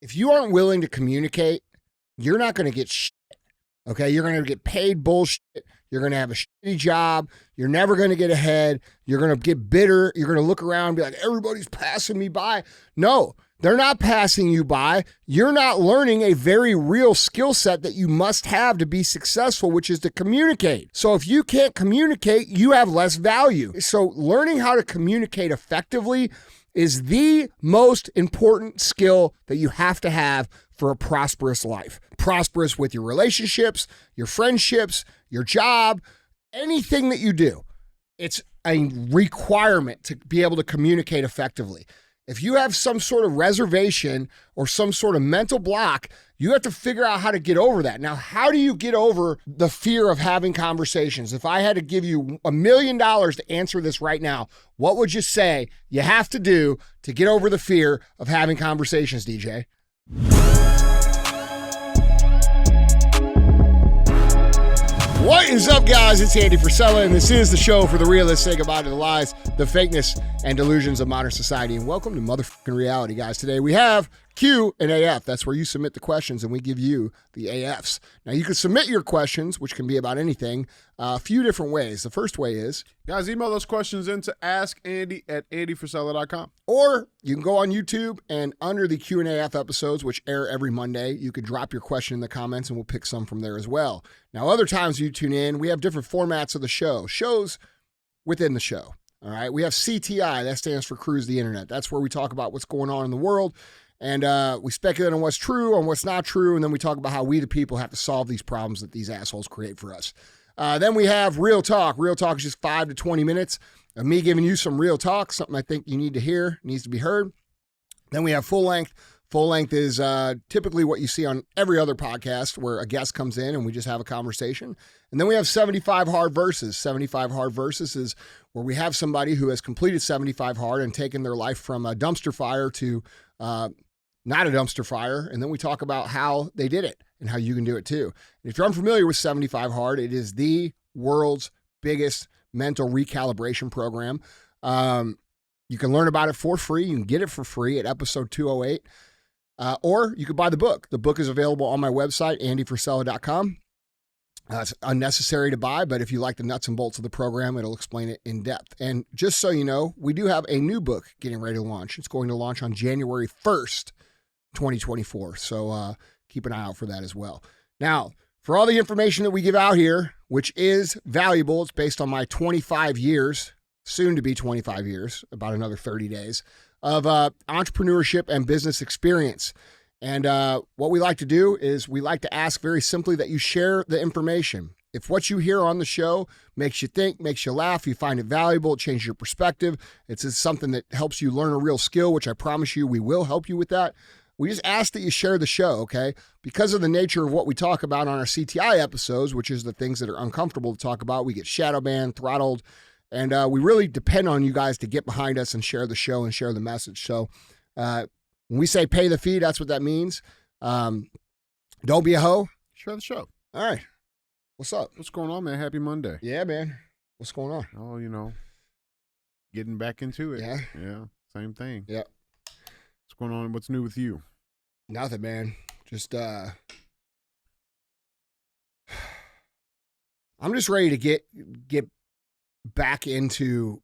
if you aren't willing to communicate, you're not going to get shit. Okay, you're going to get paid bullshit. You're going to have a shitty job. You're never going to get ahead. You're going to get bitter. You're going to look around and be like, everybody's passing me by. No, they're not passing you by. You're not learning a very real skill set that you must have to be successful, which is to communicate. So if you can't communicate, you have less value. So learning how to communicate effectively is the most important skill that you have to have for a prosperous life. Prosperous with your relationships, your friendships, your job, anything that you do. It's a requirement to be able to communicate effectively. If you have some sort of reservation or some sort of mental block, you have to figure out how to get over that. Now, how do you get over the fear of having conversations? If I had to give you $1 million to answer this right now, what would you say you have to do to get over the fear of having conversations, DJ? What is up, guys? It's Andy Frisella, and this is the show for the realists. Say goodbye to the lies, the fakeness, and delusions of modern society. And welcome to motherfucking reality, guys. Today we have Q&AF. That's where you submit the questions, and we give you the AFs. Now, you can submit your questions, which can be about anything, a few different ways. The first way is, guys, email those questions in to askandy@andyfrisella.com. Or you can go on YouTube, and under the Q&AF episodes, which air every Monday, you could drop your question in the comments, and we'll pick some from there as well. Now, other times you tune in, we have different formats of the show, shows within the show. All right, we have CTI, that stands for Cruise the Internet. That's where we talk about what's going on in the world, and we speculate on what's true, on what's not true, and then we talk about how we, the people, have to solve these problems that these assholes create for us. Then we have Real Talk. Real Talk is just 5 to 20 minutes of me giving you some real talk, something I think you need to hear, needs to be heard. Then we have Full Length. Full Length is typically what you see on every other podcast where a guest comes in and we just have a conversation. And then we have 75 Hard Verses. 75 Hard Verses is where we have somebody who has completed 75 Hard and taken their life from a dumpster fire to not a dumpster fire. And then we talk about how they did it and how you can do it too. And if you're unfamiliar with 75 Hard, it is the world's biggest mental recalibration program. You can learn about it for free. You can get it for free at episode 208. Or you could buy the book. The book is available on my website, andyfrisella.com. It's unnecessary to buy, but if you like the nuts and bolts of the program, it'll explain it in depth. And just so you know, we do have a new book getting ready to launch. It's going to launch on January 1st, 2024. So keep an eye out for that as well. Now, for all the information that we give out here, which is valuable, it's based on my 25 years, soon to be 25 years, about another 30 days, of entrepreneurship and business experience. And what we like to do is we like to ask very simply that you share the information. If what you hear on the show makes you think, makes you laugh, you find it valuable, it changes your perspective, it's something that helps you learn a real skill, which I promise you we will help you with that. We just ask that you share the show, okay? Because of the nature of what we talk about on our CTI episodes, which is the things that are uncomfortable to talk about, we get shadow banned, throttled, and we really depend on you guys to get behind us and share the show and share the message. So when we say pay the fee, that's what that means. Don't be a hoe. Share the show. All right. What's up? What's going on, man? Happy Monday. Yeah, man. What's going on? Oh, getting back into it. Yeah. Yeah, same thing. Yeah. What's going on? What's new with you? Nothing, man. Just I'm just ready to get back into,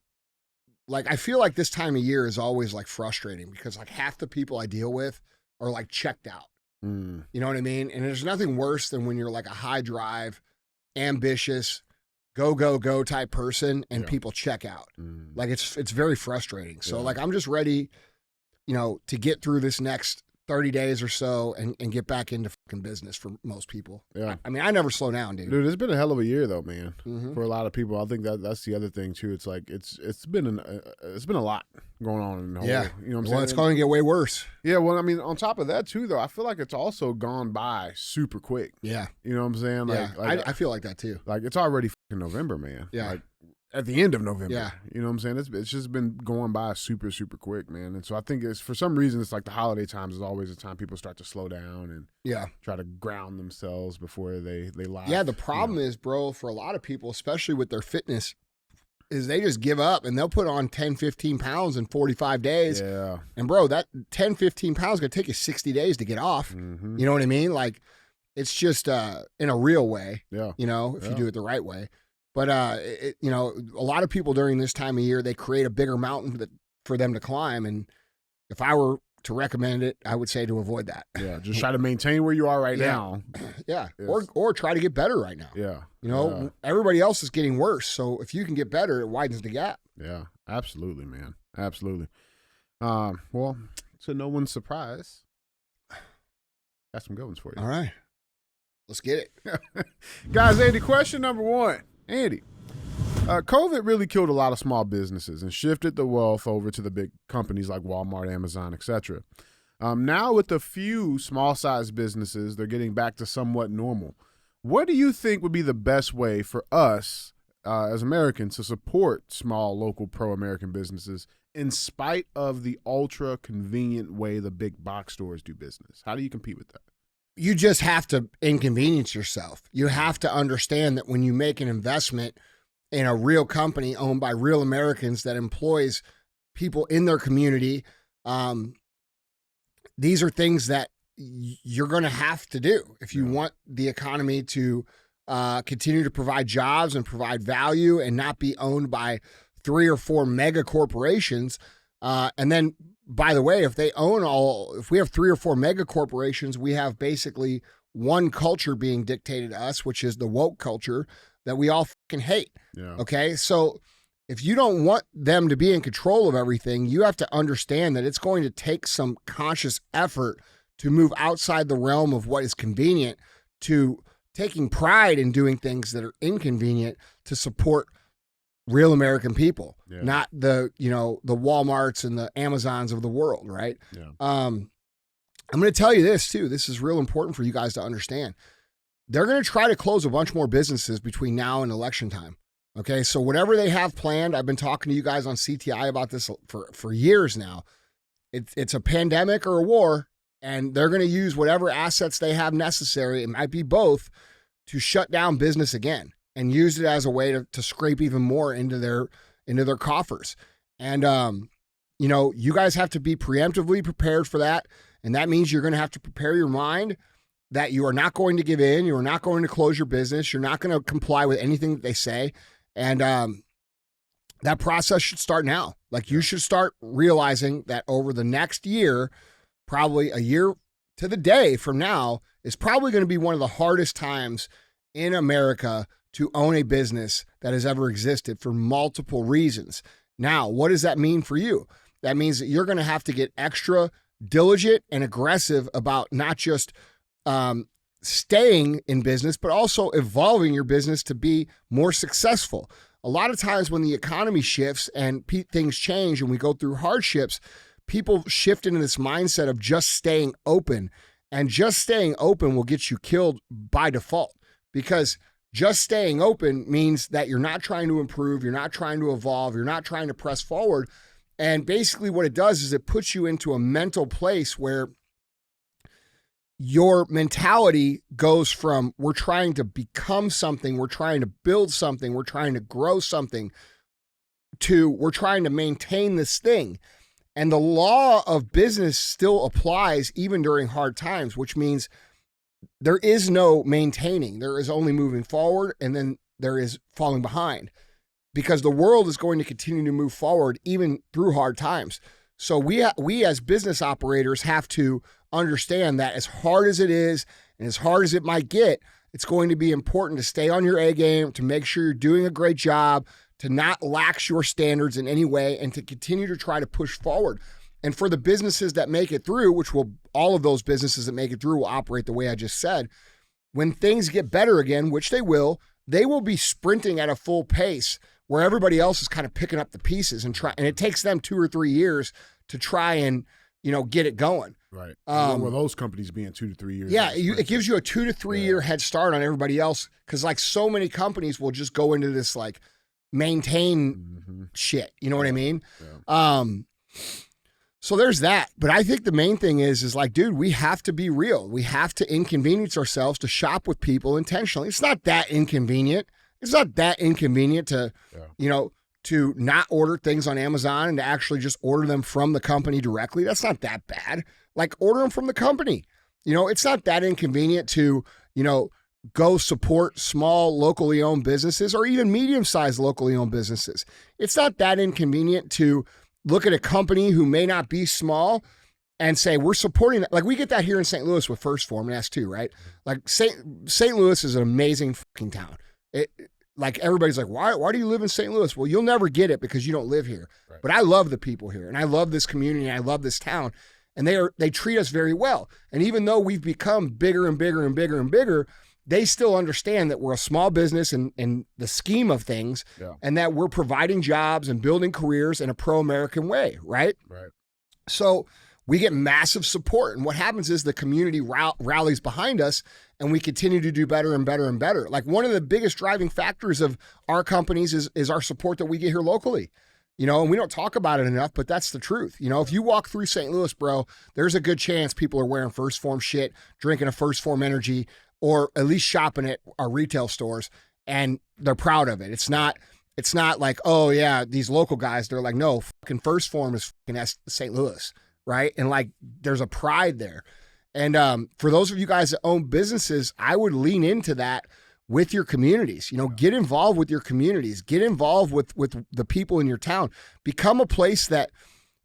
like, I feel like this time of year is always like frustrating because like half the people I deal with are like checked out. You know what I mean? And there's nothing worse than when you're like a high drive, ambitious, go type person and people check out. Like it's very frustrating. So like I'm just ready, to get through this next 30 days or so and get back into fucking business for most people. Yeah. I mean, I never slow down, dude. Dude, it's been a hell of a year though, man. Mm-hmm. For a lot of people. I think that's the other thing too. It's like it's been a lot going on in the whole, you know what I'm saying? Well, it's going to get way worse. Yeah, well, I mean, on top of that too though, I feel like it's also gone by super quick. Yeah. You know what I'm saying? Like I feel like that too. Like it's already fucking November, man. Yeah. Like at the end of November. Yeah. You know what I'm saying? It's just been going by super, super quick, man. And so I think it's, for some reason, it's like the holiday times is always the time people start to slow down and try to ground themselves before they laugh. Yeah, the problem is, bro, for a lot of people, especially with their fitness is they just give up and they'll put on 10, 15 pounds in 45 days. Yeah. And bro, that 10, 15 pounds is going to take you 60 days to get off. Mm-hmm. You know what I mean? Like, it's just in a real way, yeah. You know, if you do it the right way. But, you know, a lot of people during this time of year, they create a bigger mountain for them to climb. And if I were to recommend it, I would say to avoid that. Yeah, just try to maintain where you are right now. Yeah, or try to get better right now. Yeah. You know, everybody else is getting worse. So if you can get better, it widens the gap. Yeah, absolutely, man. Absolutely. Well, to no one's surprise, got some good ones for you. All right. Let's get it. Guys, Andy, question number 1. Andy, COVID really killed a lot of small businesses and shifted the wealth over to the big companies like Walmart, Amazon, etc. Now with a few small-sized businesses, they're getting back to somewhat normal. What do you think would be the best way for us as Americans to support small, local, pro-American businesses in spite of the ultra-convenient way the big box stores do business? How do you compete with that? You just have to inconvenience yourself. You have to understand that when you make an investment in a real company owned by real Americans that employs people in their community, these are things that you're going to have to do if you want the economy to continue to provide jobs and provide value and not be owned by 3 or 4 mega corporations. And then, by the way, if we have 3 or 4 mega corporations, we have basically one culture being dictated to us, which is the woke culture that we all fucking hate. Yeah. Okay. So if you don't want them to be in control of everything, you have to understand that it's going to take some conscious effort to move outside the realm of what is convenient to taking pride in doing things that are inconvenient to support real American people, not the Walmarts and the Amazons of the world, right? Yeah. I'm going to tell you this too. This is real important for you guys to understand. They're going to try to close a bunch more businesses between now and election time. Okay, so whatever they have planned, I've been talking to you guys on CTI about this for years now. It's a pandemic or a war, and they're going to use whatever assets they have necessary, it might be both, to shut down business again and use it as a way to scrape even more into their coffers. And, you guys have to be preemptively prepared for that. And that means you're going to have to prepare your mind that you are not going to give in. You are not going to close your business. You're not going to comply with anything that they say. And that process should start now. Like, you should start realizing that over the next year, probably a year to the day from now, is probably going to be one of the hardest times in America to own a business that has ever existed for multiple reasons. Now, what does that mean for you? That means that you're going to have to get extra diligent and aggressive about not just staying in business, but also evolving your business to be more successful. A lot of times when the economy shifts and things change and we go through hardships, people shift into this mindset of just staying open. And just staying open will get you killed by default, because just staying open means that you're not trying to improve, you're not trying to evolve, you're not trying to press forward. And basically what it does is it puts you into a mental place where your mentality goes from we're trying to become something, we're trying to build something, we're trying to grow something, to we're trying to maintain this thing. And the law of business still applies even during hard times, which means there is no maintaining. There is only moving forward, and then there is falling behind, because the world is going to continue to move forward even through hard times. So we as business operators have to understand that as hard as it is and as hard as it might get, it's going to be important to stay on your A game, to make sure you're doing a great job, to not lax your standards in any way, and to continue to try to push forward. And for the businesses that make it through, all of those businesses that make it through will operate the way I just said. When things get better again, which they will be sprinting at a full pace where everybody else is kind of picking up the pieces and it takes them 2 or 3 years to try and, get it going. Right. Well, those companies being 2 to 3 years. Yeah. It gives you a 2 to 3 year head start on everybody else. Cause like so many companies will just go into this like maintain shit. You know what I mean? Yeah. So there's that. But I think the main thing is like, dude, we have to be real. We have to inconvenience ourselves to shop with people intentionally. It's not that inconvenient. It's not that inconvenient to, to not order things on Amazon and to actually just order them from the company directly. That's not that bad. Like, order them from the company. It's not that inconvenient to, go support small locally owned businesses or even medium-sized locally owned businesses. It's not that inconvenient to look at a company who may not be small and say, we're supporting that. Like, we get that here in St. Louis with First Form and S2, right? Like, St. Louis is an amazing fucking town. Like, everybody's like, why do you live in St. Louis? Well, you'll never get it because you don't live here. Right. But I love the people here, and I love this community, and I love this town, and they treat us very well. And even though we've become bigger and bigger and bigger and bigger, they still understand that we're a small business in the scheme of things, and that we're providing jobs and building careers in a pro-American way, right? Right. So we get massive support, and what happens is the community rallies behind us, and we continue to do better and better and better. Like, one of the biggest driving factors of our companies is our support that we get here locally. And we don't talk about it enough, but that's the truth. If you walk through St. Louis, bro, there's a good chance people are wearing First Form shit, drinking a First Form energy, or at least shopping at our retail stores, and they're proud of it. It's not like, oh yeah, these local guys, they're like, no, fucking First Form is fucking St. Louis, right? And like, there's a pride there. And for those of you guys that own businesses, I would lean into that with your communities. Get involved with your communities. Get involved with the people in your town. Become a place that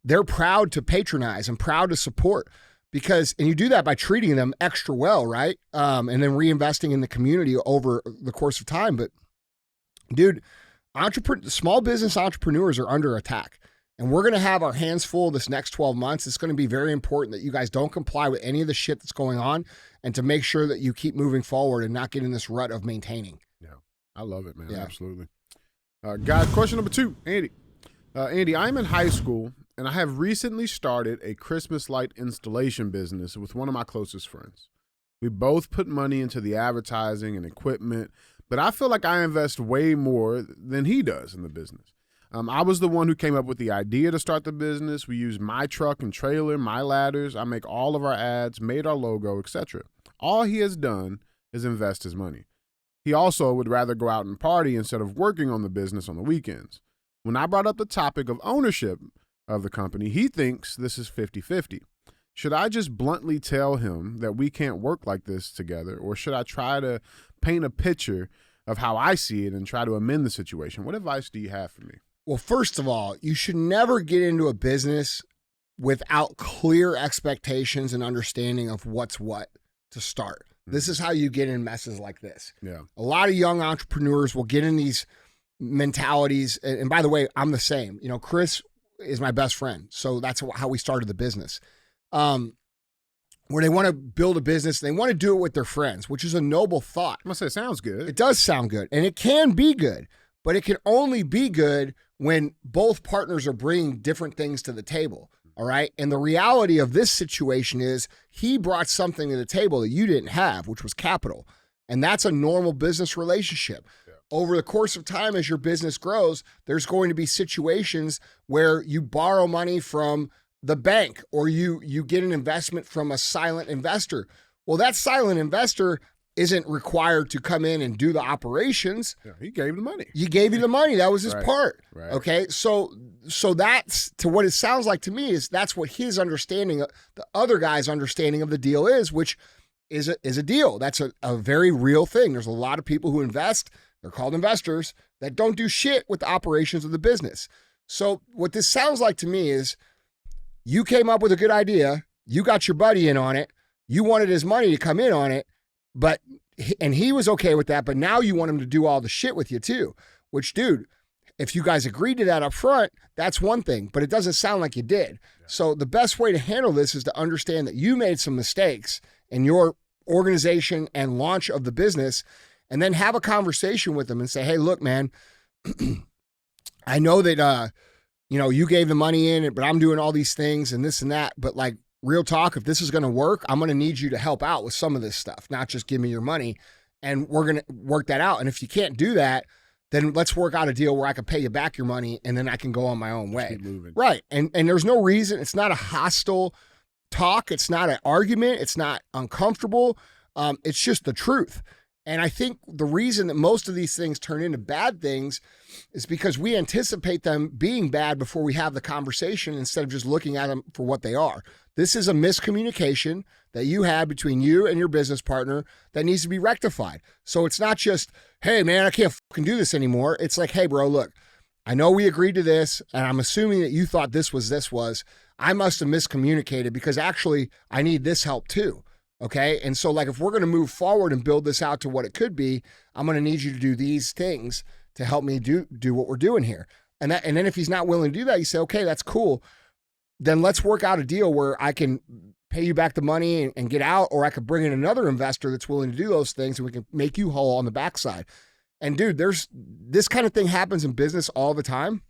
they're proud to patronize and proud to support. And you do that by treating them extra well, right? And then reinvesting in the community over the course of time. But dude, small business entrepreneurs are under attack, and we're going to have our hands full this next 12 months. It's going to be very important that you guys don't comply with any of the shit that's going on, and to make sure that you keep moving forward and not get in this rut of maintaining. Yeah, I love it, man. Yeah. Absolutely. Guys, question number 2, Andy. Andy, I'm in high school, and I have recently started a Christmas light installation business with one of my closest friends. We both put money into the advertising and equipment, but I feel like I invest way more than he does in the business. I was the one who came up with the idea to start the business. We use my truck and trailer, my ladders. I make all of our ads, made our logo, etc. All he has done is invest his money. He also would rather go out and party instead of working on the business on the weekends. When I brought up the topic of ownership of the company, he thinks this is 50-50. Should I just bluntly tell him that we can't work like this together, or should I try to paint a picture of how I see it and try to amend the situation? What advice do you have for me? Well, first of all, you should never get into a business without clear expectations and understanding of what's what to start. This is how you get in messes like this. Yeah. A lot of young entrepreneurs will get in these mentalities. And by the way, I'm the same. Chris is my best friend. So that's how we started the business. Where they want to build a business, they want to do it with their friends, which is a noble thought. I must say, it sounds good. It does sound good. And it can be good, but it can only be good when both partners are bringing different things to the table. All right. And the reality of this situation is he brought something to the table that you didn't have, which was capital. And that's a normal business relationship. Yeah. Over the course of time, as your business grows, there's going to be situations where you borrow money from the bank, or you get an investment from a silent investor. Well, that silent investor isn't required to come in and do the operations. Yeah, he gave the money. He gave you the money. That was his part. Right. Okay. So that's, to what it sounds like to me, is that's what his understanding, the other guy's understanding of the deal is, which is a deal. That's a very real thing. There's a lot of people who invest, they're called investors, that don't do shit with the operations of the business. So what this sounds like to me is, you came up with a good idea, you got your buddy in on it, you wanted his money to come in on it, and he was okay with that, but now you want him to do all the shit with you too, which, dude, if you guys agreed to that up front, that's one thing, but it doesn't sound like you did. Yeah. So the best way to handle this is to understand that you made some mistakes in your organization and launch of the business, and then have a conversation with them and say, hey, look, man, I know that, you gave the money in, but I'm doing all these things and this and that, but like, real talk, if this is going to work, I'm going to need you to help out with some of this stuff, not just give me your money, and we're going to work that out. And if you can't do that, then let's work out a deal where I can pay you back your money, and then I can go on my own way. Keep moving. Right. And there's no reason. It's not a hostile talk. It's not an argument. It's not uncomfortable. It's just the truth. And I think the reason that most of these things turn into bad things is because we anticipate them being bad before we have the conversation instead of just looking at them for what they are. This is a miscommunication that you had between you and your business partner that needs to be rectified. So it's not just, hey, man, I can't fucking do this anymore. It's like, hey, bro, look, I know we agreed to this, and I'm assuming that you thought this was. I must have miscommunicated because actually I need this help too. Okay. And so like, if we're going to move forward and build this out to what it could be, I'm going to need you to do these things to help me do what we're doing here. And then if he's not willing to do that, you say, okay, that's cool. Then let's work out a deal where I can pay you back the money and get out, or I could bring in another investor that's willing to do those things and we can make you whole on the backside. And dude, this kind of thing happens in business all the time.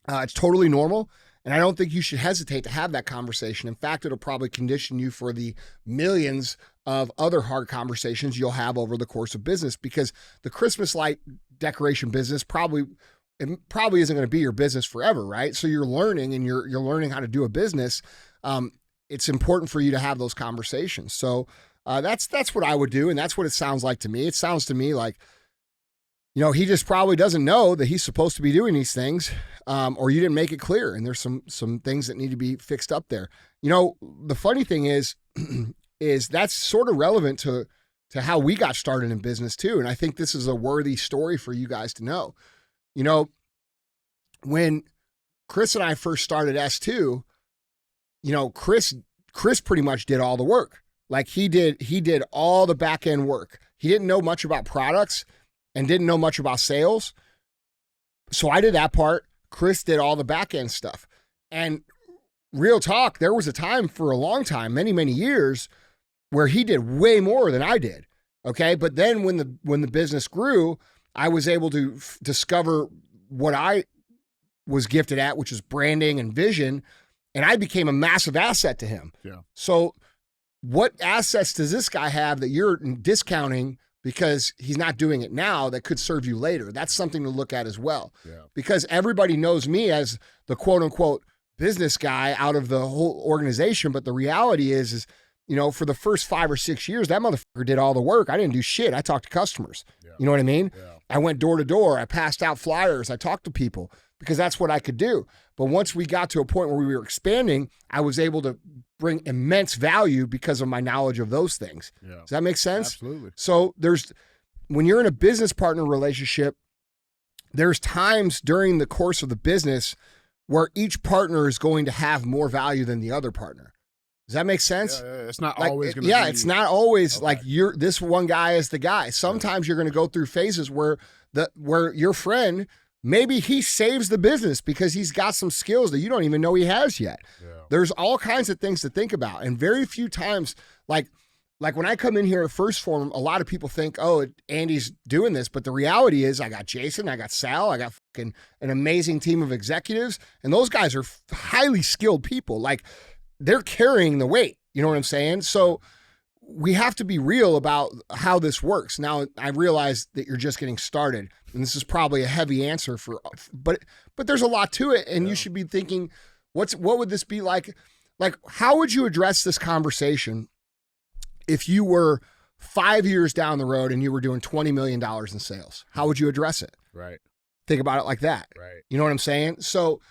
It's totally normal. And I don't think you should hesitate to have that conversation. In fact, it'll probably condition you for the millions of other hard conversations you'll have over the course of business, because the Christmas light decoration business probably isn't going to be your business forever, right? So you're learning and you're learning how to do a business. It's important for you to have those conversations. So that's what I would do. And that's what it sounds like to me. It sounds to me like, you know, he just probably doesn't know that he's supposed to be doing these things, or you didn't make it clear. And there's some things that need to be fixed up there. You know, the funny thing is that's sort of relevant to how we got started in business too. And I think this is a worthy story for you guys to know. You know, when Chris and I first started S2, you know, Chris pretty much did all the work. Like he did all the back end work. He didn't know much about products and didn't know much about sales. So I did that part. Chris did all the back end stuff. And real talk, there was a time for a long time, many, many years, where he did way more than I did. Okay. But then when the business grew, I was able to discover what I was gifted at, which is branding and vision. And I became a massive asset to him. Yeah. So what assets does this guy have that you're discounting because he's not doing it now that could serve you later? That's something to look at as well. Yeah. Because everybody knows me as the quote unquote business guy out of the whole organization. But the reality is, you know, for the first 5 or 6 years, that motherfucker did all the work. I didn't do shit. I talked to customers. Yeah. You know what I mean? Yeah. I went door to door. I passed out flyers. I talked to people because that's what I could do. But once we got to a point where we were expanding, I was able to bring immense value because of my knowledge of those things. Yeah. Does that make sense? Absolutely. So when you're in a business partner relationship, there's times during the course of the business where each partner is going to have more value than the other partner. Does that make sense? Yeah, it's not always going to be. Yeah, it's not always like this one guy is the guy. Sometimes you're going to go through phases where your friend, maybe he saves the business because he's got some skills that you don't even know he has yet. Yeah. There's all kinds of things to think about. And very few times, like when I come in here at First Form, a lot of people think, oh, Andy's doing this. But the reality is I got Jason, I got Sal, I got fucking an amazing team of executives. And those guys are highly skilled people. Like, they're carrying the weight. You know what I'm saying? So we have to be real about how this works. Now, I realize that you're just getting started, and this is probably a heavy answer but there's a lot to it, and you should be thinking, what would this be like? Like, how would you address this conversation if you were 5 years down the road and you were doing $20 million in sales? How would you address it? Right. Think about it like that. Right. You know what I'm saying? So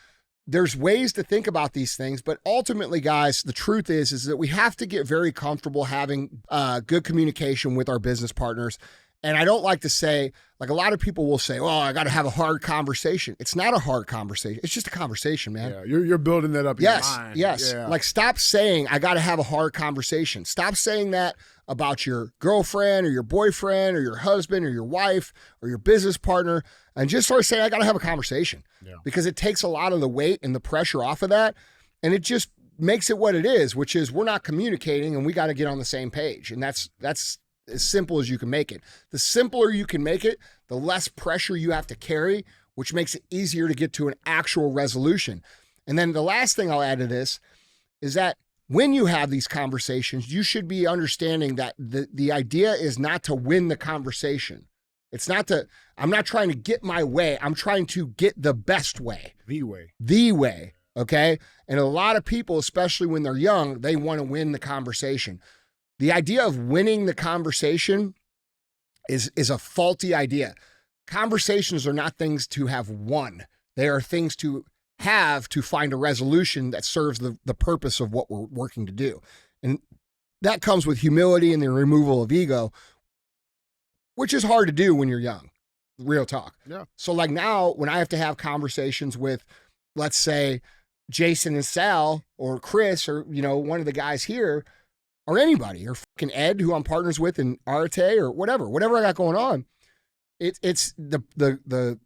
there's ways to think about these things, but ultimately, guys, the truth is that we have to get very comfortable having good communication with our business partners. And I don't like to say, like a lot of people will say, "Oh, I got to have a hard conversation." It's not a hard conversation. It's just a conversation, man. Yeah, you're building that up in your mind. Yes. Yeah. Like, stop saying, "I got to have a hard conversation." Stop saying that about your girlfriend or your boyfriend or your husband or your wife or your business partner, and just sort of say, "I got to have a conversation." Yeah. Because it takes a lot of the weight and the pressure off of that, and it just makes it what it is, which is we're not communicating and we got to get on the same page. And that's as simple as you can make it. The simpler you can make it, the less pressure you have to carry, which makes it easier to get to an actual resolution. And then the last thing I'll add to this is that when you have these conversations, you should be understanding that the idea is not to win the conversation. I'm not trying to get my way. I'm trying to get the best way. The way. Okay. And a lot of people, especially when they're young, they want to win the conversation. The idea of winning the conversation is a faulty idea. Conversations are not things to have won. They are things to have to find a resolution that serves the purpose of what we're working to do. And that comes with humility and the removal of ego, which is hard to do when you're young. Real talk. Yeah. So like now when I have to have conversations with, let's say, Jason and Sal or Chris or, one of the guys here or anybody or fucking Ed who I'm partners with in Arte or whatever I got going on. It's the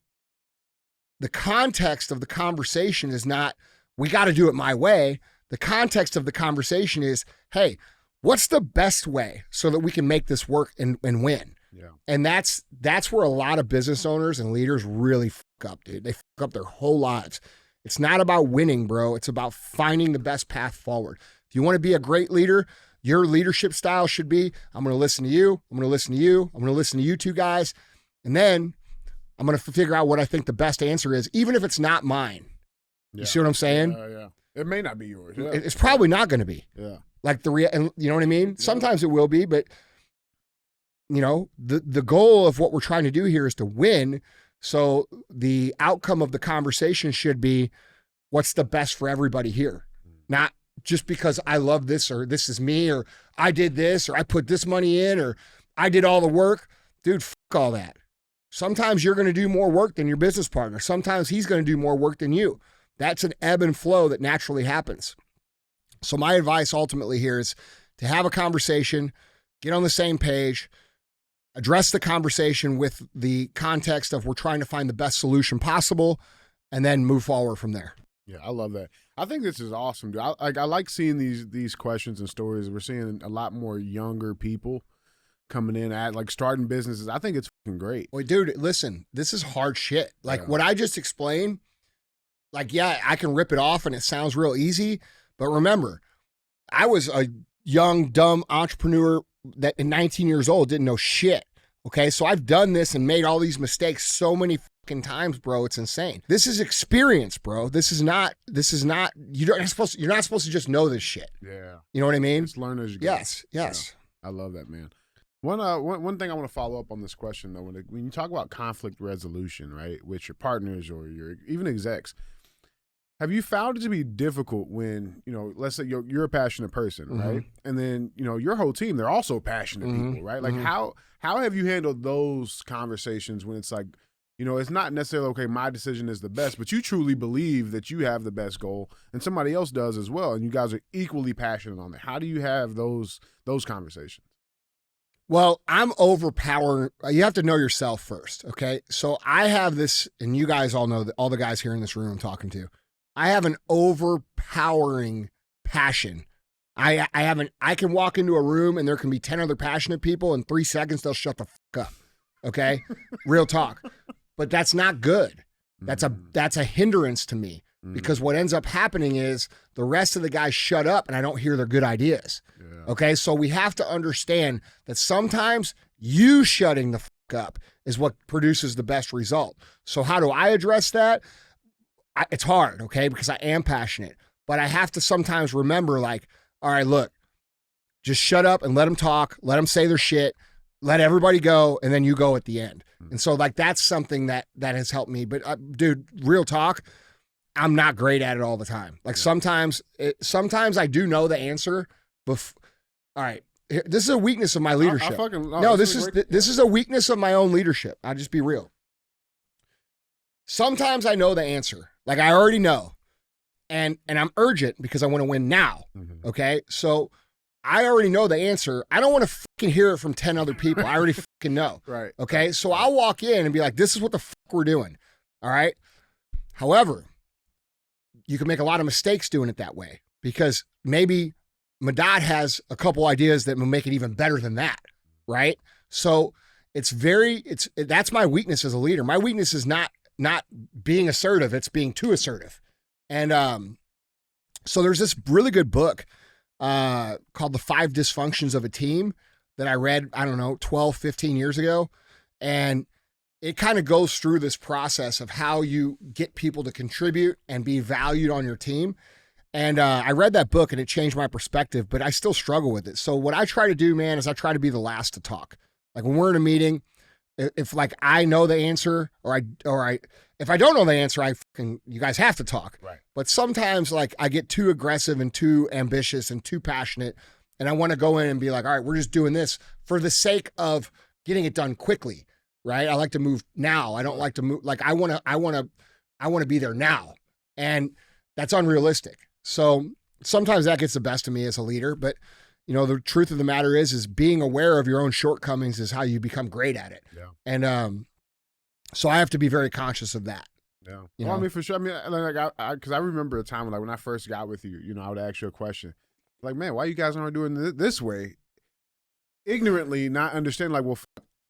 context of the conversation is not, we got to do it my way. The context of the conversation is, hey, what's the best way so that we can make this work and win? Yeah. And that's where a lot of business owners and leaders really fuck up, dude. They fuck up their whole lives. It's not about winning, bro. It's about finding the best path forward. If you want to be a great leader, your leadership style should be, I'm going to listen to you. I'm going to listen to you. I'm going to listen to you two guys. And then I'm going to figure out what I think the best answer is, even if it's not mine. Yeah. You see what I'm saying? Yeah. It may not be yours. Yeah. It's probably not going to be. Yeah. Like and you know what I mean? Yeah. Sometimes it will be, but the goal of what we're trying to do here is to win. So the outcome of the conversation should be what's the best for everybody here. Not just because I love this or this is me or I did this or I put this money in or I did all the work. Dude, fuck all that. Sometimes you're going to do more work than your business partner. Sometimes he's going to do more work than you. That's an ebb and flow that naturally happens. So my advice ultimately here is to have a conversation, get on the same page, address the conversation with the context of we're trying to find the best solution possible, and then move forward from there. Yeah, I love that. I think this is awesome, dude. I like seeing these questions and stories. We're seeing a lot more younger people coming in at starting businesses. I think it's fucking great. Wait, dude, listen, this is hard shit. What I just explained, yeah, I can rip it off and it sounds real easy, but remember, I was a young, dumb entrepreneur that at 19 years old didn't know shit. Okay. So I've done this and made all these mistakes so many fucking times, bro. It's insane. This is experience, bro. you're not supposed to just know this shit. Yeah. You know what I mean? Just learn as you go. Yes. Yeah. I love that, man. One thing I want to follow up on this question though, when you talk about conflict resolution, right, with your partners or your even execs, have you found it to be difficult when, let's say you're a passionate person, Mm-hmm. right? And then, your whole team, they're also passionate Mm-hmm. people, right? Like Mm-hmm. how have you handled those conversations when it's like, it's not necessarily, okay, my decision is the best, but you truly believe that you have the best goal and somebody else does as well. And you guys are equally passionate on it. How do you have those conversations? Well, I'm overpowering. You have to know yourself first. Okay. So I have this, and you guys all know that all the guys here in this room I'm talking to, I have an overpowering passion. I can walk into a room and there can be 10 other passionate people. In 3 seconds, they'll shut the fuck up. Okay. Real talk. But that's not good. That's a hindrance to me because what ends up happening is the rest of the guys shut up and I don't hear their good ideas. Yeah. Okay. So we have to understand that sometimes you shutting the fuck up is what produces the best result. So how do I address that? It's hard, okay, because I am passionate, but I have to sometimes remember all right, look, just shut up and let them talk, let them say their shit, let everybody go, and then you go at the end. And so that's something that has helped me. But dude, real talk, I'm not great at it all the time. Sometimes I do know the answer. All right, this is a weakness of my leadership. This is a weakness of my own leadership. I'll just be real. Sometimes I know the answer. I already know. And I'm urgent because I want to win now. Mm-hmm. Okay. So I already know the answer. I don't want to fucking hear it from 10 other people. I already fucking know. Right. Okay. So I'll walk in and be like, this is what the fuck we're doing. All right. However, you can make a lot of mistakes doing it that way because maybe Madad has a couple ideas that will make it even better than that. Right. So that's my weakness as a leader. My weakness is not being assertive, it's being too assertive. And so there's this really good book called The 5 Dysfunctions of a Team that I read, 12, 15 years ago. And it kind of goes through this process of how you get people to contribute and be valued on your team. And I read that book and it changed my perspective, but I still struggle with it. So what I try to do, man, is I try to be the last to talk. When we're in a meeting, If like I know the answer or if I don't know the answer, you guys have to talk. Right. But sometimes like I get too aggressive and too ambitious and too passionate, and I want to go in and be like, all right, we're just doing this for the sake of getting it done quickly, right? I like to move now. I don't like to move like I want to be there now, and that's unrealistic. So sometimes that gets the best of me as a leader, but the truth of the matter is being aware of your own shortcomings is how you become great at it. Yeah. And so I have to be very conscious of that. Yeah. Well, I mean, for sure. I mean, like, because I remember a time when I first got with you, I would ask you a question, like, man, why you guys aren't doing it this way? Ignorantly, not understanding, like, well,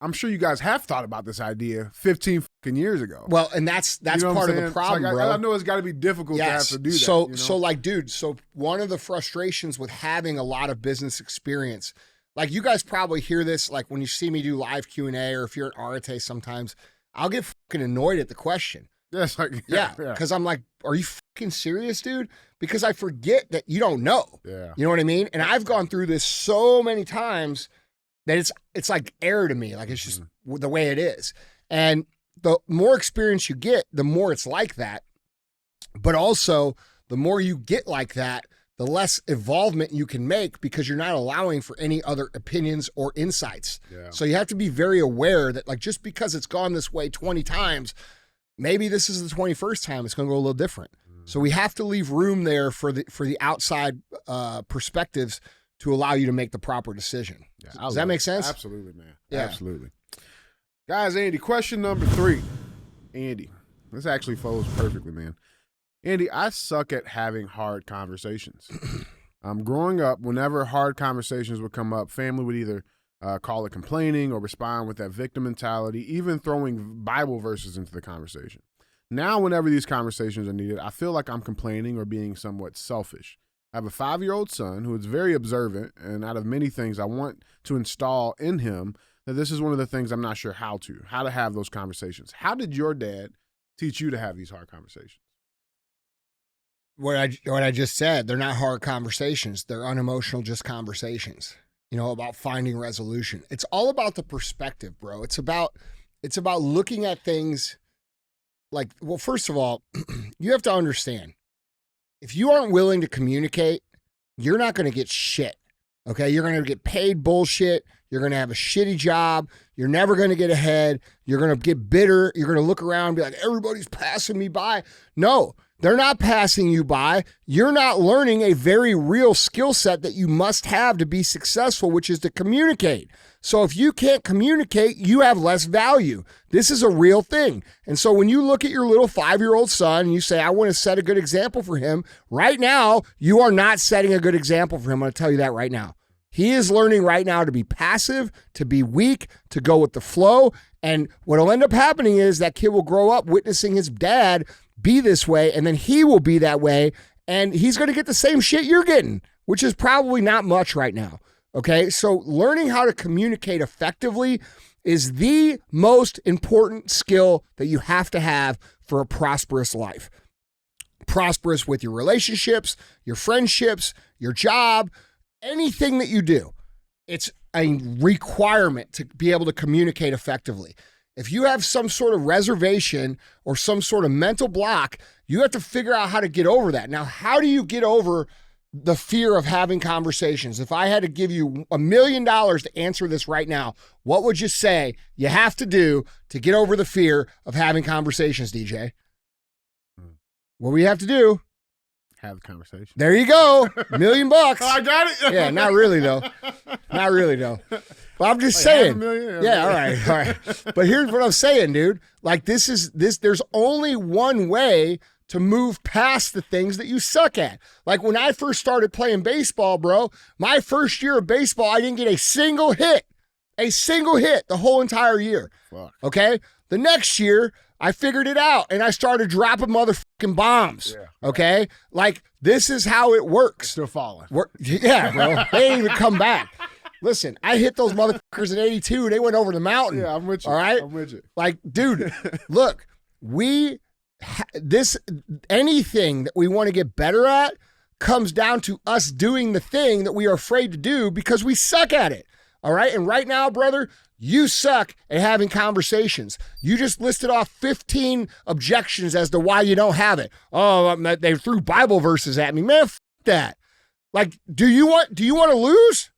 I'm sure you guys have thought about this idea 15 fucking years ago. Well, and that's part of the problem, like, bro. I know it's got to be difficult to have to do that. So like, dude, so one of the frustrations with having a lot of business experience, like you guys probably hear this, like when you see me do live Q&A or if you're at Arate sometimes, I'll get fucking annoyed at the question. Yes, yeah, because I'm like, are you fucking serious, dude? Because I forget that you don't know. Yeah. You know what I mean? And I've gone through this so many times that it's like air to me. Like it's just the way it is. And the more experience you get, the more it's like that. But also, the more you get like that, the less involvement you can make because you're not allowing for any other opinions or insights. Yeah. So you have to be very aware that like just because it's gone this way 20 times, maybe this is the 21st time it's going to go a little different. So we have to leave room there for the outside perspectives to allow you to make the proper decision. Yeah, Does that make sense? Absolutely, man. Yeah. Absolutely. Guys, Andy, question number 3. Andy, this actually flows perfectly, man. Andy, I suck at having hard conversations. Growing up, whenever hard conversations would come up, family would either call it complaining or respond with that victim mentality, even throwing Bible verses into the conversation. Now, whenever these conversations are needed, I feel like I'm complaining or being somewhat selfish. I have a 5-year-old son who is very observant, and out of many things I want to install in him, that this is one of the things I'm not sure how to have those conversations. How did your dad teach you to have these hard conversations? What I just said, they're not hard conversations. They're unemotional, just conversations, about finding resolution. It's all about the perspective, bro. It's about looking at things like, well, first of all, you have to understand, if you aren't willing to communicate, you're not going to get shit. Okay. You're going to get paid bullshit. You're going to have a shitty job. You're never going to get ahead. You're going to get bitter. You're going to look around and be like, everybody's passing me by. No, they're not passing you by. You're not learning a very real skill set that you must have to be successful, which is to communicate. So if you can't communicate, you have less value. This is a real thing. And so when you look at your little 5-year-old son and you say, I want to set a good example for him, right now, you are not setting a good example for him. I'm going to tell you that right now. He is learning right now to be passive, to be weak, to go with the flow. And what will end up happening is that kid will grow up witnessing his dad be this way, and then he will be that way, and he's going to get the same shit you're getting, which is probably not much right now. Okay, so learning how to communicate effectively is the most important skill that you have to have for a prosperous life. Prosperous with your relationships, your friendships, your job, anything that you do. It's a requirement to be able to communicate effectively. If you have some sort of reservation or some sort of mental block, you have to figure out how to get over that. Now, how do you get over the fear of having conversations? If I had to give you $1 million to answer this right now, what would you say you have to do to get over the fear of having conversations, DJ? What do we have to do? Have a conversation. There you go. $1 million. I got it. Yeah, not really though. Not really though. But I'm just saying. Yeah, all right. But here's what I'm saying, dude. Like there's only one way to move past the things that you suck at. Like when I first started playing baseball, bro, my first year of baseball, I didn't get a single hit the whole entire year. Fuck. Okay. The next year, I figured it out and I started dropping motherfucking bombs. Yeah. Okay. Like this is how it works. Still falling. Yeah, bro. They ain't even come back. Listen, I hit those motherfuckers in 82. They went over the mountain. Yeah, I'm with you. All right? I'm with you. Like, dude, look, anything that we want to get better at comes down to us doing the thing that we are afraid to do because we suck at it. All right? And right now, brother, You suck at having conversations. You just listed off 15 objections as to why you don't have it. Oh, they threw Bible verses at me. Man, f that. Like, do you want to lose?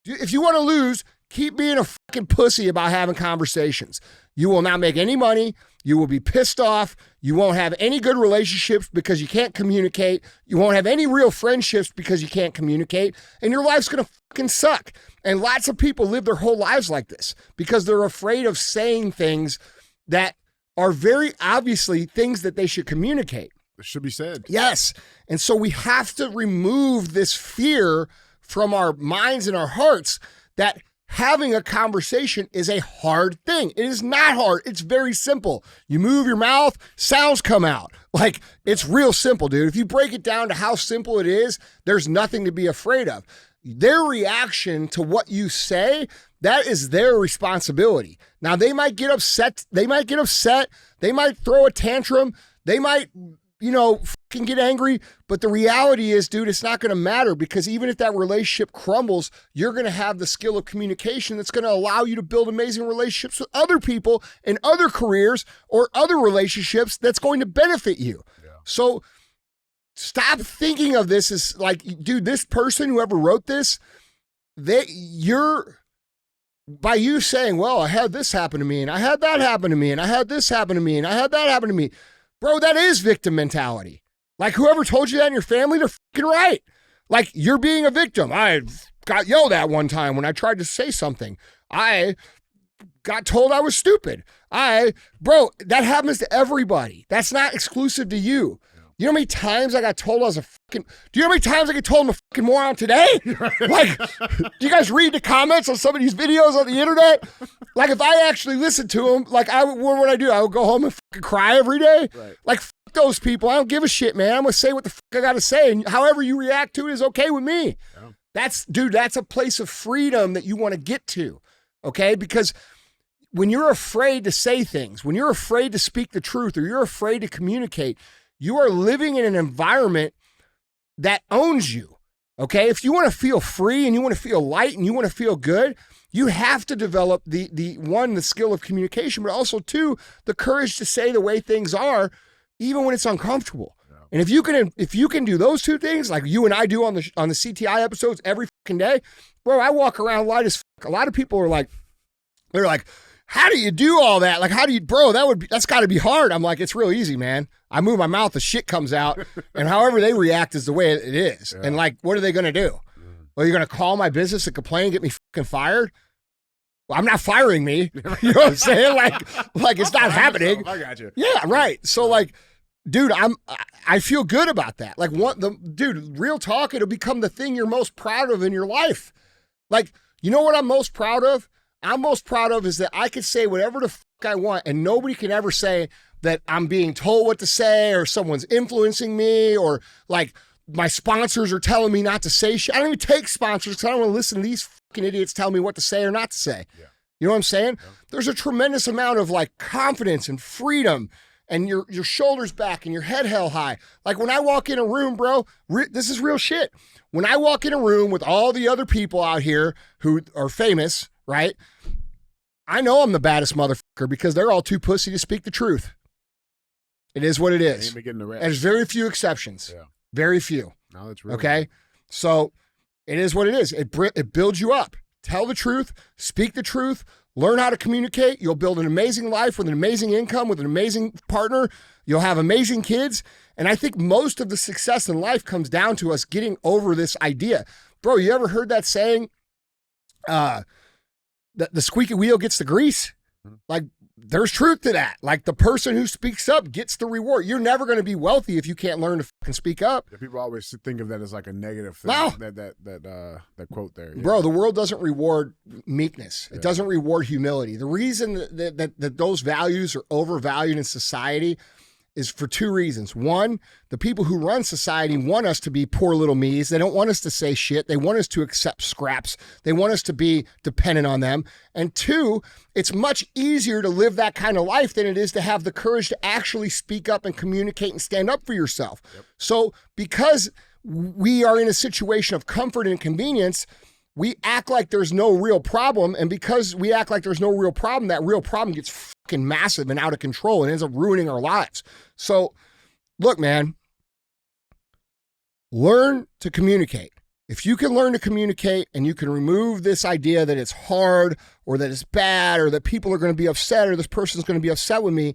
If you want to lose, keep being a fucking pussy about having conversations. You will not make any money. You will be pissed off. You won't have any good relationships because you can't communicate. You won't have any real friendships because you can't communicate. And your life's going to fucking suck. And lots of people live their whole lives like this because they're afraid of saying things that are very obviously things that they should communicate. It should be said. Yes. And so we have to remove this fear from our minds and our hearts that having a conversation is a hard thing. It is not hard. It's very simple. You move your mouth, sounds come out. Like, it's real simple, dude. If you break it down to how simple it is, there's nothing to be afraid of. Their reaction to what you say, that is their responsibility. Now, they might get upset. They might throw a tantrum. They might, fucking get angry. But the reality is, dude, it's not going to matter because even if that relationship crumbles, you're going to have the skill of communication that's going to allow you to build amazing relationships with other people in other careers or other relationships that's going to benefit you. Yeah. So stop thinking of this as like, dude, this person, whoever wrote this, by you saying, well, I had this happen to me and I had that happen to me and I had this happen to me and I had that happen to me. Bro, that is victim mentality. Like, whoever told you that in your family, they're fucking right. Like, you're being a victim. I got yelled at one time when I tried to say something. I got told I was stupid. Bro, that happens to everybody. That's not exclusive to you. You know how many times I got told I was a fucking... Do you know how many times I get told I'm a fucking moron today? Like, do you guys read the comments on some of these videos on the internet? Like, if I actually listened to them, like, what would I do? I would go home and fucking cry every day? Right. Like, fuck those people. I don't give a shit, man. I'm going to say what the fuck I got to say, and however you react to it is okay with me. Yeah. That's a place of freedom that you want to get to, okay? Because when you're afraid to say things, when you're afraid to speak the truth, or you're afraid to communicate, you are living in an environment that owns you, okay? If you want to feel free and you want to feel light and you want to feel good, you have to develop the skill of communication, but also, two, the courage to say the way things are, even when it's uncomfortable. Yeah. And if you can do those two things, like you and I do on the CTI episodes every fucking day, bro, I walk around light as fuck. A lot of people are like, they're like, how do you do all that? Like, how do you, bro, that's got to be hard. I'm like, it's real easy, man. I move my mouth, the shit comes out, and however they react is the way it is. Yeah. And like, what are they going to do? Well, you're going to call my business and complain and get me fucking fired? Well, I'm not firing me. You know what I'm saying? Like it's not happening. I got you. Yeah, right. So like, dude, I feel good about that. Like, dude, real talk, it'll become the thing you're most proud of in your life. Like, you know what I'm most proud of? I'm most proud of is that I could say whatever the fuck I want, and nobody can ever say that I'm being told what to say or someone's influencing me or like my sponsors are telling me not to say shit. I don't even take sponsors because I don't want to listen to these fucking idiots tell me what to say or not to say. Yeah. You know what I'm saying? Yeah. There's a tremendous amount of like confidence and freedom and your shoulders back and your head held high. Like when I walk in a room, bro, this is real shit. When I walk in a room with all the other people out here who are famous, right? I know I'm the baddest motherfucker because they're all too pussy to speak the truth. It is what it is. And there's very few exceptions. Yeah. Very few. No, that's really okay. Good. So it is what it is. It builds you up. Tell the truth. Speak the truth. Learn how to communicate. You'll build an amazing life with an amazing income, with an amazing partner. You'll have amazing kids. And I think most of the success in life comes down to us getting over this idea. Bro, you ever heard that saying? The squeaky wheel gets the grease. Like, there's truth to that. Like, the person who speaks up gets the reward. You're never going to be wealthy if you can't learn to fucking speak up. Yeah, people always think of that as like a negative thing. No. That quote there. Yeah. Bro, the world doesn't reward meekness. It doesn't reward humility. The reason that those values are overvalued in society is for two reasons. One, the people who run society want us to be poor little me's. They don't want us to say shit. They want us to accept scraps. They want us to be dependent on them. And two, it's much easier to live that kind of life than it is to have the courage to actually speak up and communicate and stand up for yourself. Yep. So because we are in a situation of comfort and convenience, we act like there's no real problem. And because we act like there's no real problem, that real problem gets fucking massive and out of control and ends up ruining our lives. So look, man, learn to communicate. If you can learn to communicate and you can remove this idea that it's hard or that it's bad or that people are going to be upset or this person's going to be upset with me,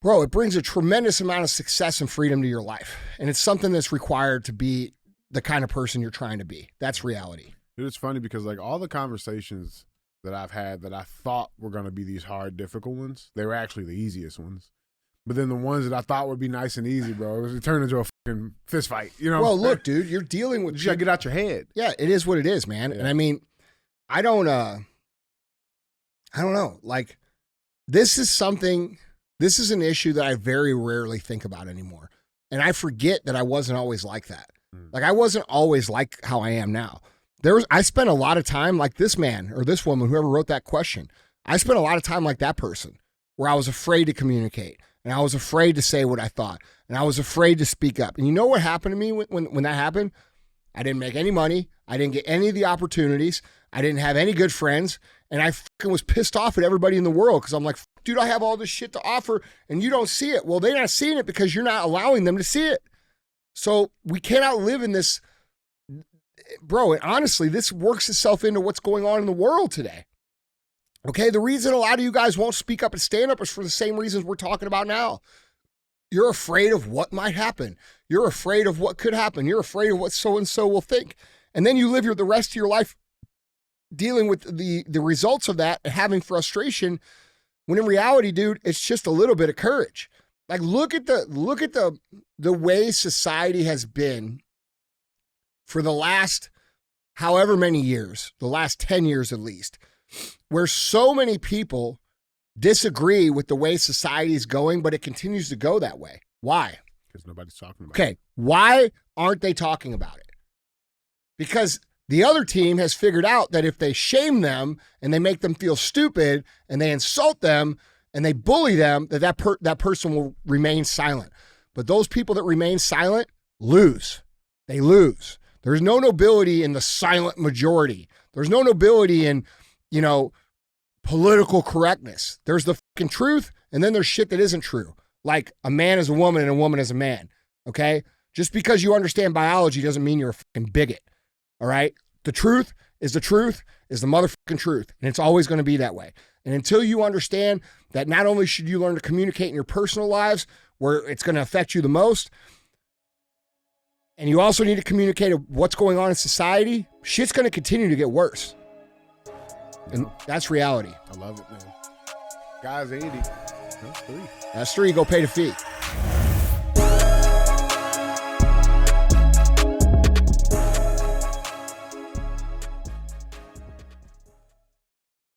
bro, it brings a tremendous amount of success and freedom to your life. And it's something that's required to be the kind of person you're trying to be. That's reality. Dude, it's funny because like all the conversations that I've had that I thought were going to be these hard, difficult ones, they were actually the easiest ones. But then the ones that I thought would be nice and easy, bro, it turned into a fucking fist fight. You know? Well, look, dude, you're dealing with. You gotta get out your head. Yeah, it is what it is, man. Yeah. And I mean, I don't know. Like, this is an issue that I very rarely think about anymore. And I forget that I wasn't always like that. Like, I wasn't always like how I am now. I spent a lot of time like this man or this woman, whoever wrote that question. I spent a lot of time like that person where I was afraid to communicate. And I was afraid to say what I thought. And I was afraid to speak up. And you know what happened to me when that happened? I didn't make any money. I didn't get any of the opportunities. I didn't have any good friends. And I fucking was pissed off at everybody in the world because I'm like, dude, I have all this shit to offer and you don't see it. Well, they're not seeing it because you're not allowing them to see it. So we cannot live in this. Bro, and honestly, this works itself into what's going on in the world today. Okay, the reason a lot of you guys won't speak up and stand up is for the same reasons we're talking about now. You're afraid of what might happen. You're afraid of what could happen. You're afraid of what so-and-so will think. And then you live the rest of your life dealing with the results of that and having frustration, when in reality, dude, it's just a little bit of courage. Like, look at the way society has been for the last however many years, the last 10 years at least, where so many people disagree with the way society is going, but it continues to go that way. Why? Because nobody's talking about it. Okay, why aren't they talking about it? Because the other team has figured out that if they shame them and they make them feel stupid and they insult them and they bully them, that person will remain silent. But those people that remain silent lose. They lose. There's no nobility in the silent majority. There's no nobility in, political correctness. There's the fucking truth, and then there's shit that isn't true. Like a man is a woman and a woman is a man, okay? Just because you understand biology doesn't mean you're a fucking bigot, all right? The truth is the motherfucking truth, and it's always going to be that way. And until you understand that not only should you learn to communicate in your personal lives where it's going to affect you the most, and you also need to communicate what's going on in society, shit's going to continue to get worse. And that's reality. I love it, man. Guys, Andy, that's 3. That's 3. Go pay the fee.